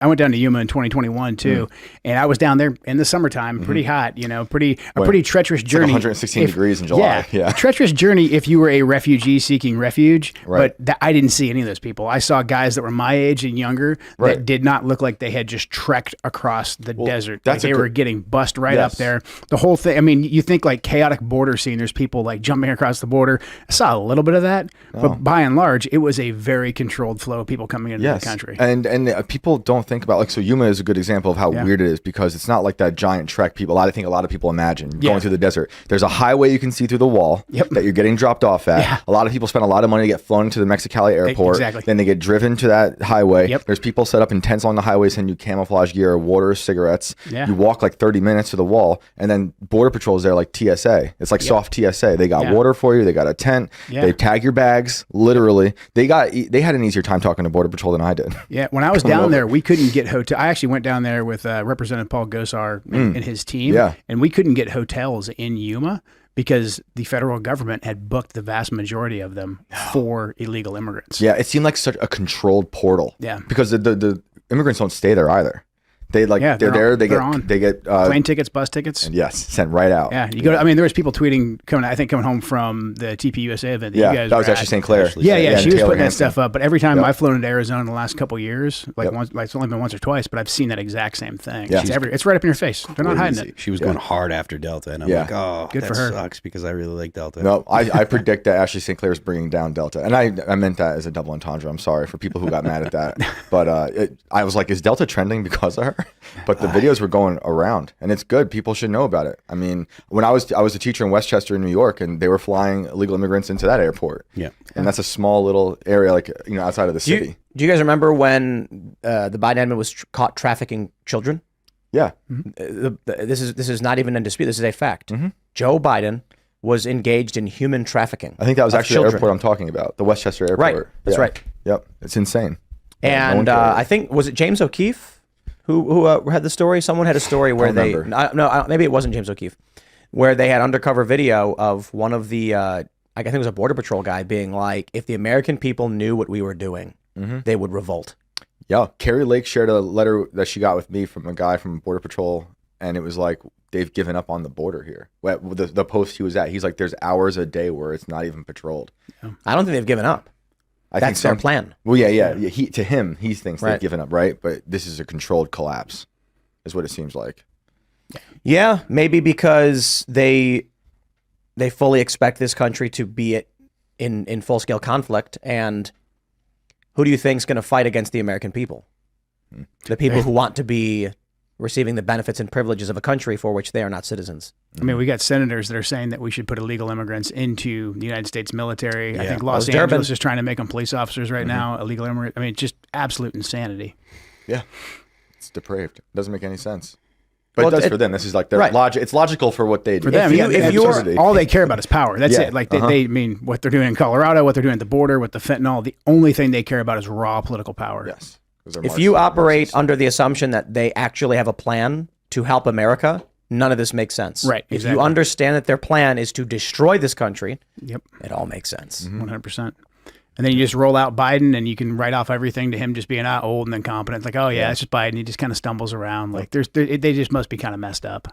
I went down to Yuma in 2021 too, and I was down there in the summertime, pretty hot, pretty treacherous journey. Like 116 degrees in July. Yeah, treacherous journey if you were a refugee seeking refuge. Right. But I didn't see any of those people. I saw guys that were my age and younger that did not look like they had just trekked across the desert. Like they were getting bussed up there. The whole thing. I mean, you think like chaotic border scene. There's people like jumping across the border. I saw a little bit of that, but by and large, it was a very controlled flow of people coming into the country. And people don't think about, like, so Yuma is a good example of how weird it is, because it's not like that giant trek I think a lot of people imagine going through the desert. There's a highway you can see through the wall that you're getting dropped off at. A lot of people spend a lot of money to get flown into the Mexicali airport. Then they get driven to that highway. There's people set up in tents on the highway, send you camouflage gear, water, cigarettes. You walk like 30 minutes to the wall, and then Border Patrol is there like TSA. It's like soft TSA. They got water for you. They got a tent. They tag your bags, literally. They had an easier time talking to Border Patrol than I did. Yeah, when I was down there, we couldn't get hotel. I actually went down there with Representative Paul Gosar and his team, and we couldn't get hotels in Yuma because the federal government had booked the vast majority of them for illegal immigrants. Yeah, it seemed like such a controlled portal. Yeah, because the immigrants don't stay there either. They they're there. They get plane tickets, bus tickets, and sent right out. Yeah, you go. I mean, there was people tweeting coming home from the TPUSA event. That you guys that was actually St. Clair. Yeah, she was putting that stuff up. But every time I've flown into Arizona in the last couple of years, it's only been once or twice, but I've seen that exact same thing. Yeah. It's right up in your face. They're not hiding it. She was going hard after Delta, and I'm like, oh, good for her. Sucks because I really like Delta. No, I predict that Ashley St. Clair is bringing down Delta, and I meant that as a double entendre. I'm sorry for people who got mad at that, but I was like, is Delta trending because of her? But the videos were going around, and it's good. People should know about it. I mean, when I was a teacher in Westchester, New York, and they were flying illegal immigrants into that airport. And that's a small little area, like outside of the city. Do you guys remember when the Biden admin was caught trafficking children? Yeah. This is not even in dispute. This is a fact. Joe Biden was engaged in human trafficking. I think that was actually the airport I'm talking about, the Westchester airport. Right. That's right. Yep. It's insane. And I think, was it James O'Keefe who had the story? Someone had a story where maybe it wasn't James O'Keefe, where they had undercover video of one of the, I think it was a Border Patrol guy being like, if the American people knew what we were doing, they would revolt. Yeah. Carrie Lake shared a letter that she got with me from a guy from Border Patrol, and it was like, they've given up on the border here. The post he was at, he's like, there's hours a day where it's not even patrolled. I don't think they've given up. That's their plan. Well, yeah. He thinks they've given up, right? But this is a controlled collapse, is what it seems like. Yeah, maybe because they fully expect this country to be in full scale conflict, and who do you think is going to fight against the American people? The people who want to be receiving the benefits and privileges of a country for which they are not citizens. I mean, we got senators that are saying that we should put illegal immigrants into the United States military. I think Los Angeles is trying to make them police officers right now, illegal immigrants. I mean, just absolute insanity. Yeah. It's depraved. It doesn't make any sense. But it does for them. This is like their logic. It's logical for what they do. For them, all they care about is power. That's it. Like they mean what they're doing in Colorado, what they're doing at the border with the fentanyl. The only thing they care about is raw political power. Yes. If you operate under the assumption that they actually have a plan to help America, none of this makes sense. Right. If you understand that their plan is to destroy this country, it all makes sense. 100%. And then you just roll out Biden, and you can write off everything to him just being old and incompetent. It's like, it's just Biden. He just kind of stumbles around. Like they just must be kind of messed up.